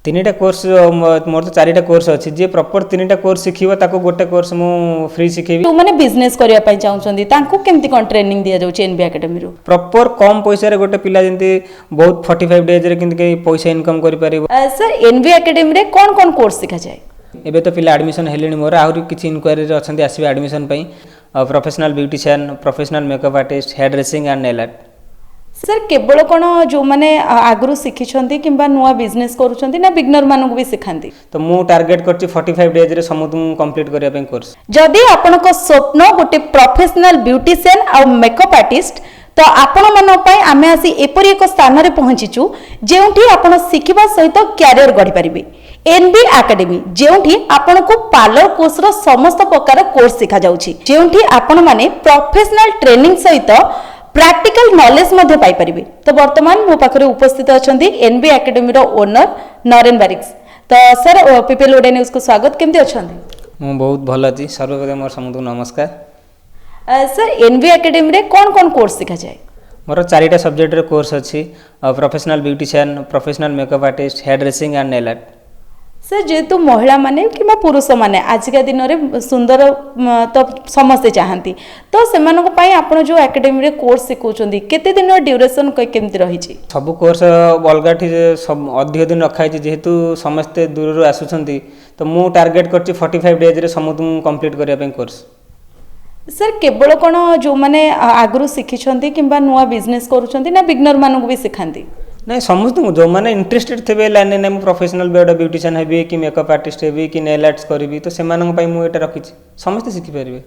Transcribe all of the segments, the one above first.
तीन टा कोर्स मोर तो चारिटा कोर्स अच्छी जी प्रॉपर तीन टा कोर्स शिखिबा ताको गोटे कोर्स मु फ्री शिखेबी। जो माने बिजनेस करिया पई चाहउछंदी तांको केमती कोन ट्रेनिंग दिया जाउछ एनबी एकेडमी रो? प्रॉपर कम पैसा रे गोटे पिला जेंती बहुत 45 डेज रे किंतु के पैसा इनकम करि परिबो। सर एनबी एकेडमी रे कोन कोन कोर्स सिखा जाय? एबे तो पिला एडमिशन हेलेनी मोर आहुरी किछि इनक्वायरी रे अछंती आसीबे एडमिशन पई। Professional beautician, professional makeup artist, hair dressing and nail art. Sir केवल कोन जो माने आगरु सिखिछंती किंबा नुवा बिजनेस करूछंती ना बिगनर मानक भी सिखांती? तो मु टारगेट करछि 45 डेज रे समु कंप्लीट करिया पई कोर्स। जदि आपनक स्वप्न गोटे प्रोफेशनल ब्यूटीशियन आ मेकअप आर्टिस्ट तो आपण मन पई आमे आसी एपरि एक स्थान रे पहुंचीचु जेउठी आपण सिखिबा सहित कैरियर गढी परिबे। एनबी एकेडमी जेउठी आपण को पार्लर कोर्स रो समस्त प्रकार कोर्स सिखा जाउछि, जेउठी आपण माने प्रोफेशनल ट्रेनिंग सहित प्रैक्टिकल नॉलेज मध्ये पाई परिबे। तो वर्तमान मो पाखरे उपस्थित अछंती एनबी एकेडमी रो ओनर नरेन बारिक्स। तो सर पीपल ओडे न्यूज को स्वागत, केमती अछंती? मु बहुत भल अछि। सर्वप्रथम मोर समस्त नमस्कार। सर एनबी एकेडमी रे कोन कोन कोर्स सिखा जाय? मोर चारिटा सब्जेक्ट रे कोर्स अछि। Professional beautician, professional makeup artist, hair dressing and nail art. Sir जेतु महिला माने किमा पुरुष माने आजिका दिन रे सुंदर तो समस्त चाहती तो सेमानक पई आपण जो एकेडमी रे कोर्स सिखौचंदी केते दिन ड्यूरेशन केमती रही छी? सब कोर्स अलगाठी सब अधिक दिन रखाई जेहेतु समस्ते दूर आसुछंती तो मु टारगेट करछि 45 डेज रे समु कंप्लीट करिया पई कोर्स। सर केवल कोन जो माने आगरु सिखिछंती किंबा नुवा बिजनेस करूछंती ना बिगनर मानक भी सिखांती? नहीं समस्त जो मैंने इंटरेस्टेड थे लाइन ने प्रोफेशनल ब्यूटीशियन हेबी कि मेकअप आर्टिस्ट हेबी कि नेल आर्ट्स करी तो से मुझे रखी समस्त शिखिपारे।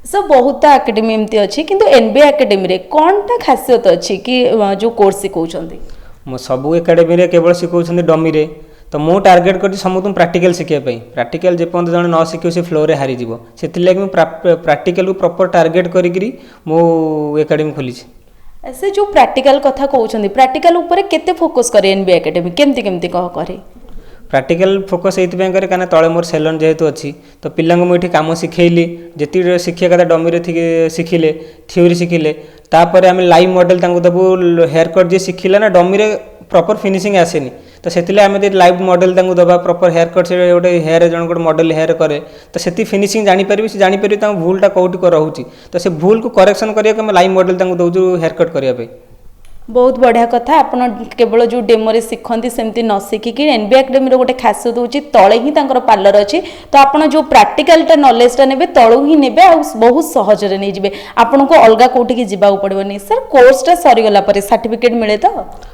सर बहुत एकेडमी एमती अच्छी किंतु एनबी एकेडमी रे कोनटा खासियत अच्छी कि जो कोर्स सिखौछंदी? मो सब एकेडमी रे केवल सिखौछंदी डमी रे तो मु टारगेट कर समस्त प्रैक्टिकल शिखिया पई। प्रैक्टिकल जे पर्यंत जने न शिखियो से फ्लो रे हारि जिवो सेति लागि मु प्रैक्टिकल को प्रॉपर टारगेट करी मु एकेडमी खोली छी। ऐसे जो प्रैक्टिकल कथा कहउछंदी प्रैक्टिकल ऊपर केते फोकस करे एनबी एकेडमी केमती केमती कह करे? प्रैक्टिकल फोकस एइथिबे करे काना तळे मोर सेलून जेहेतु अछि तो पिल्लांग मु एठी काम सिखेइली जेति शिखिया कथा डमी रे शिखिले थ्योरी शिखिले तापर आमे लाइव मॉडल तांको दबु हेयर कट जे शिखिला ना डमी रे प्रॉपर फिनिशिंग आसेनी तो सेतिले आमे दे लाइव मॉडल तांको दबा प्रॉपर हेयर कट से गोटे हेयर जण गोटे मॉडल हेयर करे तो सेति फिनिशिंग जानि परिबे से जानि परिबे ता भूलटा कोउटी कर रहउची तो से भूल को करेक्शन करिया के लाइव मॉडल तांको दउजु हेयर कट करिया पे। बहुत बढ़िया कथा आपण केवल जो डेमो रे सिखंती सेमती न सिखिकी एनबी एकेडमी रो गोटे खासियत होची तळे ही तांकर पार्लर अछि तो आपण जो प्रैक्टिकल टा नॉलेज टा नेबे तळु ही नेबे आ बहुत सहज रे नै जिवे आपण को अलगा कोठी की जिबा पड़बो नै। सर कोर्स टा सरी गला परे सर्टिफिकेट मिले तो?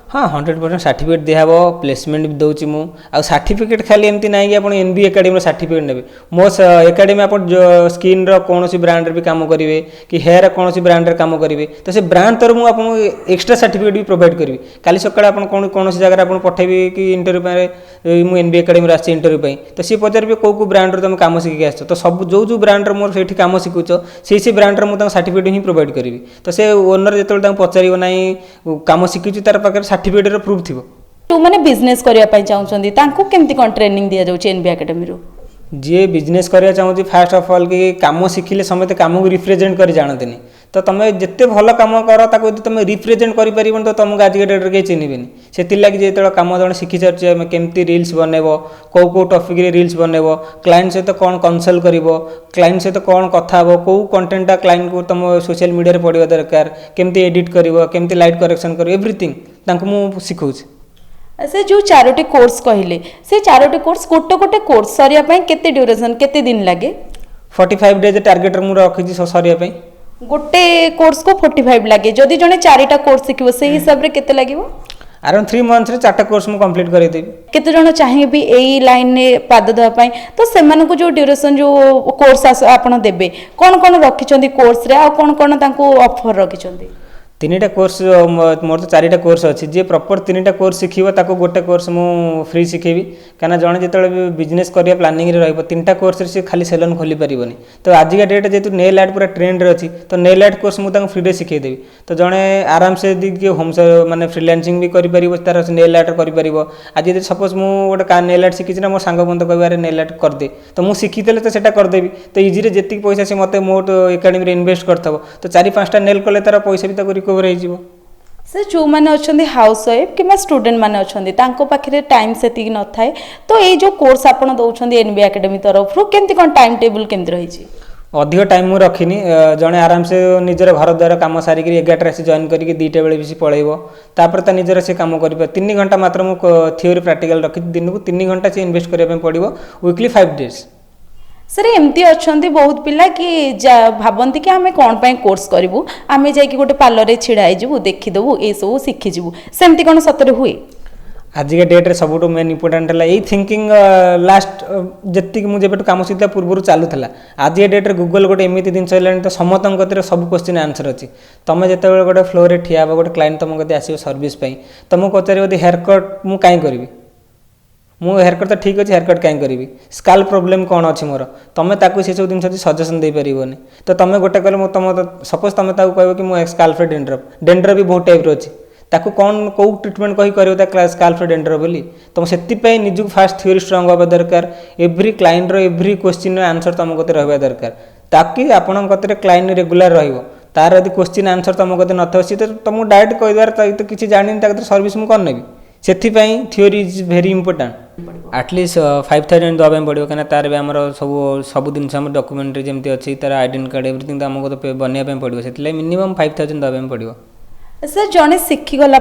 हाँ 100% सर्टिफिकेट दिहाबो प्लेसमेंट भी दउची मु आ सर्टिफिकेट खाली एमती नै कि आपण एनबी एकेडमी सर्टिफिकेट नेबे मो एकेडमी आपण स्किन रो कोनोसी ब्रांड रे भी काम करिवे कि हेयर कोनोसी ब्रांड रे काम करिवे तो से ब्रांड तर मु आपण एक्स्ट्रा सर्टिफिकेट भी प्रोवाइड करी। काली सकाळ आपण कोनोसी जगह आपण पठाइबे कि इंटरव्यू पे मु एनबी एकेडमी आसी इंटरव्यू पे तो सी पचारबे को ब्रांड रो तुम काम सिखि आछो तो सब जो ब्रांड रो मोर सेठी काम सिखुचो से ब्रांड रो मु ता सर्टिफिकेट ही प्रोवाइड करी तो से ओनर जेतोल ता पचारिबो नै काम सिखिचु तार पाकर सर्टिफिकेट रो प्रूफ थिबो। जो माने बिजनेस करिया पई चाहउछंदी तांको केमती कोन ट्रेनिंग दिया जाउची एनबी एकेडमी रो? जे बिजनेस करिया चाहूँ फास्ट ऑफ ऑल कि काम शिखिले समस्त काम को रिप्रेजेंट कर जानते तो तुम जिते भल कम कर ताको तुम रिप्रेजेंट कर पार तो तुमको आज के डेट्रे कहीं चिन्हबेनि से लगे जो कम जन शिखी सारी केमती रिल्स बनइब कौ टॉपिक रे रिल्स बनइब क्लाइंट सहित कौन कनसल्ट कर क्लाइंट सहित कौन कथा हे कौ कंटेंटा क्लाइंट को तुम सोशल मीडिया पढ़ा दरकार केमती एडिट कर केमती लाइट करेक्शन कर एवरीथिंग मुझे शिखाऊँ। से जो चारोटी कोर्स कहले से चारोटी कोर्स गोटे गोटे कोर्स सरिया पई केते ड्यूरेशन केते दिन लागे? 45 डेज टारगेट मु रखी सरिया पई गोटे कोर्स को 45 लागे जदि जने चारिटा कोर्स सिखिबो से हिसाब रे केते लागिवो? अराउंड 3 मंथ्स रे 4टा कोर्स मु कंप्लीट करै देबी। केते जण चाहे भी एई लाइन ने पाद दवा पई तो सेमान को जो ड्यूरेशन जो कोर्स आपण देबे कोन कोन रखिचंदी कोर्स रे आ कोन कोन तांको ऑफर रखिचंदी? 3टा कोर्स मोर तो 4टा कोर्स अच्छी जी प्रॉपर 3टा कोर्स शिखिबा ताको गोटे कोर्स मु फ्री शिखेबी काना जणे जेतले बिजनेस करिया प्लानिंग रे रहइबो 3टा कोर्स रे से खाली सेलून खोली परिबोनी तो आज का डेट जेतु नेल आर्ट पूरा ट्रेंड रे अछि तो नेल आर्ट कोर्स मु ताको फ्री रे शिखे देबी तो जणे आराम से दिके होम माने फ्रीलांसिंग भी करि परिबो तार नेल आर्ट करि परिबो आज जे सपोज मु गोटे का नेल आर्ट शिखि ना मोर सांग बंद कहबारे नेल आर्ट कर दे तो मु शिखि देले तो सेटा कर देबी तो इजी रे जेतिक पैसा से मते मोर एकेडमी रे इन्वेस्ट करथबो तो 4-5टा नेल कले तार पैसा भी ताको रिकवर हो। से जो मैंने अच्छा हाउस वाइफ कि स्टूडेंट मैंने अच्छा पाखे टाइम से न थाए तो ये जो कोर्स आप दौरान एनबी एकेडमी तरफ केमती कौन टाइम टेबल केमती रही अधिक टाइम मुझे रखिनी जड़े आराम से निजर घर द्वार कम सारिक 11 आसी जॉइन करके 2टा बेले भी पलैब तापर निजर से कम कर 3 घंटा मात्र मुझे थ्योरी प्रैक्टिकल रखी दिन को 3 घंटा से इन्वेस्ट करने पड़ो वीकली 5 डेज। सर एमती अच्छा बहुत पिला कि भावती कि आम कौन पाई कोर्स करूँ आम जा गोटे पार्लर छिड़ाईबू देखीदेबू ये सब शिखीजु सेमती कौन सतरे हुए आजिका डेट्रे सबुठ मेन इंपोर्टाट है यही थिंकिंग लास्ट जी मुझे कम शिखला पूर्व चलूला आज डेट्रे गूगल गोटे एमती जिन है तो समस्त सब क्वेश्चन आंसर अच्छी तुम जो गोटे फ्लोर में ठिया गोटे क्लाइंट तुम कते आसो सर्विस तुमको पचार हेयर कट मुझे कहीं करी मु हेयर कट तो ठीक अच्छे हेयर कट कहीं करी स्काल प्रोब्लेम कौन अच्छी मोर तुम ताकू से सब जिन सजेसन दे पारनी तो तुम गोटे कह तुम सपोज तुम कह कि मुझे स्काल्फ डेंड्रफ भी बहुत टाइप अच्छी ताकू कौन कौ ट्रिटमेंट कही कर स्काल्फ डेंड्रफ बोली तुम से निजक फास्ट थ्योरी स्ट्रंग हवा दरकार every client every question answer तुम कते रहा दरकार ताकि आपण कते क्लाइंट रेगुलर रहिबो तार यदि क्वेश्चन आंसर तुम कते न सी तो तुमको डायरेक्ट कहीदार तो किसी जानी सर्विस मुझे करनेबी से theory is very important at least 5000 दवा पड़ो कहीं तार भी आम सब जिन डॉक्यूमेंट्री जमी अच्छी तार आइडेंटी कार्ड एवरीथिंग तो आमको तो बनवाई पड़ो से मिनिमम 5000 दवा पड़ो। सर जड़े शिखीगला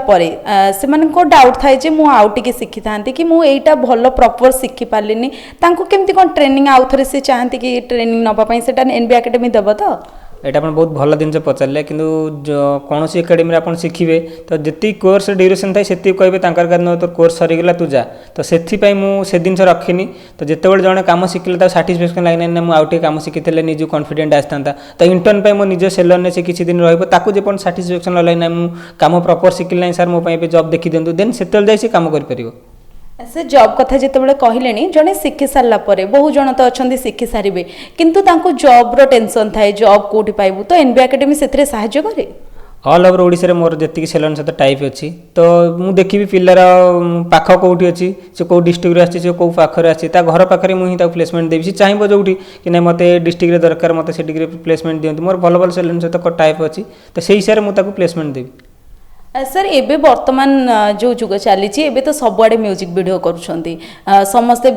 से डाउट थाए जे मु आउ टिके शिखी था कि मु एटा भल प्रॉपर शिखी पार्लिनी तांको केमती कौन ट्रेनिंग आउ थे से चाहती कि ट्रेनिंग नवाई से एनबी एकेडमी देव तो यहाँ आप बहुत भल जिन पचारे कि कौन एकेडमी आप शिखे तो जी कोर्स ड्यूरेशन थाए से कहे तो कोर्स सरीगला तू जा तो से मुझे जिन रखिनी तो जिते जड़े कम शिखिले साटिस्फेक्शन लगे ना मुझे कम शिखी निज कॉन्फिडेंट आसता तो इंटर्न पर मो निज सेलर से किसी दिन रहा साटिस्फेक्शन लगे ना कम प्रॉपर शिखिल सर मो जॉब देखी दिंतु देन से कम कर से जॉब कथा जिते कहले जड़े शिखी सारा बहुत जन तो अच्छा शिखी सारे किंतु जॉब रो टेंशन थाए जॉब कौटी पाइबू तो एनबी एकेडमी से साहाय्य करे ऑल ओवर ओडिशा रे मोर जति सेलर सहित टाइप अच्छी तो मु देखी पिलार पाख कौटी अच्छी से कौ डिस्ट्रिक्ट आसी से कौ पाखे आसी घर पाखे मुझे प्लेसमेंट देवी चाहिए जो कि ना मत डिस्ट्रिक्ट दरकार मत से प्लेसमेंट दिखाँ मोर भल भल सेलर सहित टाइप अच्छी तो से हिसाब से मुझे प्लेसमेंट देवी। सर एबे वर्तमान जो जुग चली एबे तो सबुआड़े म्यूजिक वीडियो करुँच समस्ते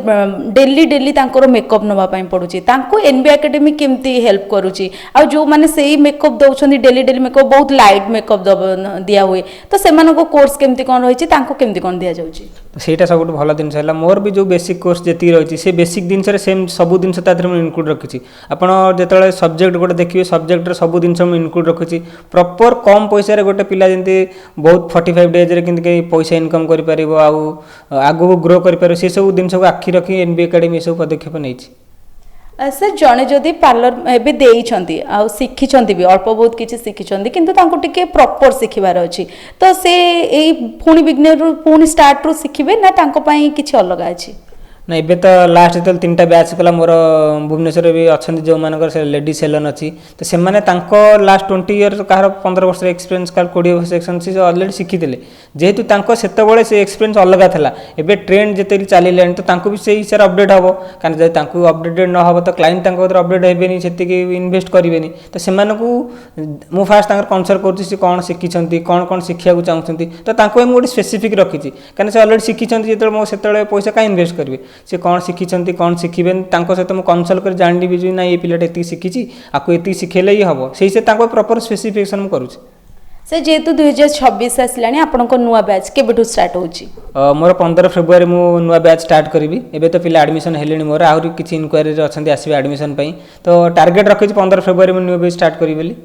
डेली डेली मेकअप नापी पड़ुची एनबी एकेडमी केमती हेल्प करुँची आ जो मैंने से मेकअप दौरान डेली डेली मेकअप बहुत लाइट मेकअप दिया हुए तो से कोर्स केमती कौन रही केमती कौन दि जाऊँगी ସେଇଟା ସବୁଠୁ ଭଲ ଜିନିଷ ହେଲା ମୋର ବି ଯେଉଁ ବେସିକ୍ କୋର୍ସ ଯେତିକି ରହିଛି ସେ ବେସିକ୍ ଜିନିଷରେ ସେମ୍ ସବୁ ଜିନିଷ ତା ଦେହରେ ମୁଁ ଇନକ୍ଲୁଡ଼ ରଖିଛି ଆପଣ ଯେତେବେଳେ ସବଜେକ୍ଟ ଗୋଟେ ଦେଖିବେ ସବଜେକ୍ଟରେ ସବୁ ଜିନିଷ ମୁଁ ଇନକ୍ଲୁଡ଼ ରଖୁଛି ପ୍ରପର କମ୍ ପଇସାରେ ଗୋଟେ ପିଲା ଯେମିତି ବହୁତ 45 ଡେଜ୍ରେ କେମିତି ପଇସା ଇନକମ୍ କରିପାରିବ ଆଉ ଆଗକୁ ଗ୍ରୋ କରିପାରିବ ସେସବୁ ଜିନିଷକୁ ଆଖି ରଖି ଏନବି ଏକାଡେମୀ ଏସବୁ पदक्षेप ନେଇଛି। सर जड़े जदि पार्लर एवं शिखी भी अल्प बहुत किसी शिखी कि प्रॉपर शिखबार अच्छी तो से पुणी बिगनर पुणी स्टार्ट रू शिखे ना किसी अलग अच्छी ना एबे तो लास्ट जो 3टा बैच कला मोर भुवनेश्वर भी अच्छा जो मानकर लेडी सेलन अच्छी तो से लास्ट 20 इयर कहार 15 वर्ष एक्सपीरियंस कल 20 वर्ष एक्सपीरियंस से अलरेडी शिखी जेहेतु से एक्सपीरियंस अलग था एबे ट्रेंड जिते चल तो भी से हिसाब से अपडेट हम कारण जब अपडेटेड न हो तो क्लाइंट अपडेट हेबेनी से इनवेस्ट करेंगे तो से मु फास्ट कनसल्ट कर कौन शिखी कौन कौन शिखा चाहते तो गोटे स्पेसिफिक रखी कारण से अलरेडी शिखी जो से पैसा कहीं इनवेस्ट करेंगे से कौन शिखी कौन शिखे सहित मुझे कनसल्ट कर जानवी जो ना ये पिलाटा ये शिखी आपको ये शिखेले ही हम से प्रॉपर स्पेसिफिकेशन मुझे करुँच से जेहेतु 2026 आसला आपण नुआ बैच केबेठू स्टार्ट होची मोर 15 फेब्रुआरी मु नुआ बैच स्टार्ट करी एबे तो पिला एडमिशन हेलेनी मोर आहुरी किछि इनक्वायरी अछंती आसीबे एडमिशन पई तो टारगेट रखिछि 15 फेब्रुआरी मु नुआ बैच स्टार्ट करी बोली।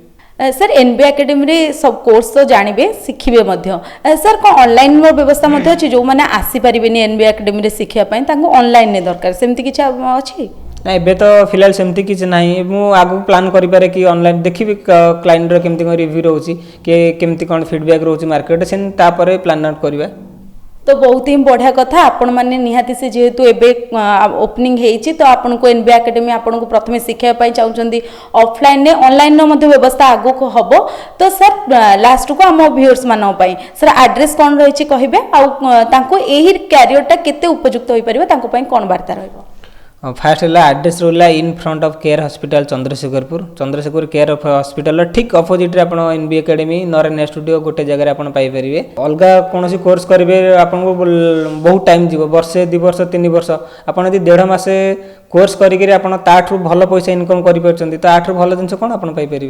सर एनबी एकेडमी रे सब कोर्स तो जानबे शिखिबे मध्य सर को ऑनलाइन रो व्यवस्था मध्य अछि जो माने आसी परिबेनी एनबी एकेडमी रे शिखिया पई तांको ऑनलाइन ने दरकार सेमति किछ अछि ना एबे तो फिलहाल सेमती किछ नाही मु आगु प्लान करि पारे कि ऑनलाइन देखिबी क्लाइंट रो केमति कोन रिव्यू रहउची के केमति कोन फीडबैक रहउची मार्केट सेन तापरे प्लान आउट करबा तो बहुत ही बढ़िया कथा आपण माने निहाती से जेहेतु एबे ओपनिंग हेची तो आपण को एनबी एकेडमी आपण को प्रथमे शिक्षा पई चाहुचंदी ऑफलाइन ने ऑनलाइन नो मध्ये व्यवस्था आगो को हबो तो सर लास्ट को हम व्यूअर्स मानो पई सर एड्रेस कोन रहिची कहिबे आ तांको एही कैरियर टा केते उपयुक्त होई परिबो तांको पई कोन वार्ता रहइबो फास्ट है आड्रेस रहा in front of care hospital Chandrashekhar care hospital ठीक अपोजिट आप एनबी एकेडमी नरेन स्टूडियो गोटे जगह आप पाइपर अलग कौन कोर्स करेंगे आपको बहुत टाइम जीव वर्षे 2 वर्ष 3 वर्ष आपड़ यदि 1.5 मास कोर्स करूँ भल पैसा इनकम कर भल जिन कौन आप पाइपर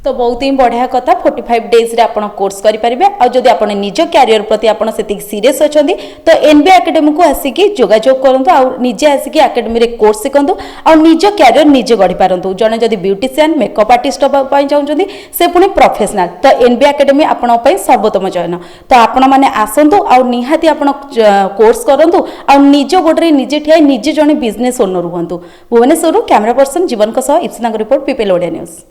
तो बहुत ही बढ़िया कथा 45 डेज रे आपण कोर्स करि परिबे आ जदि आपण निज कैरियर प्रति आपण सेति सीरियस अछंती तो एनबी एकेडमी को आसिकी जोगाजोग करंतु आ निजे आसिकी एकेडमी रे कोर्स सिखंतु आ निज कैरियर निजे गढि पारंतु जने जदि ब्यूटीशियन मेकअप आर्टिस्ट पई चाहउछंती से पुनी प्रोफेशनल तो एनबी एकेडमी आपण पई सर्वोत्तम चयन तो आपण माने आसंतु आ निहाती आपण कोर्स करंतु आ निज गोडरे निजे ठिया निजे जने बिजनेस ओनर हुंतु भुवनेश्वर कैमरा पर्सन जीवन को सह Ipsina report People Odia news.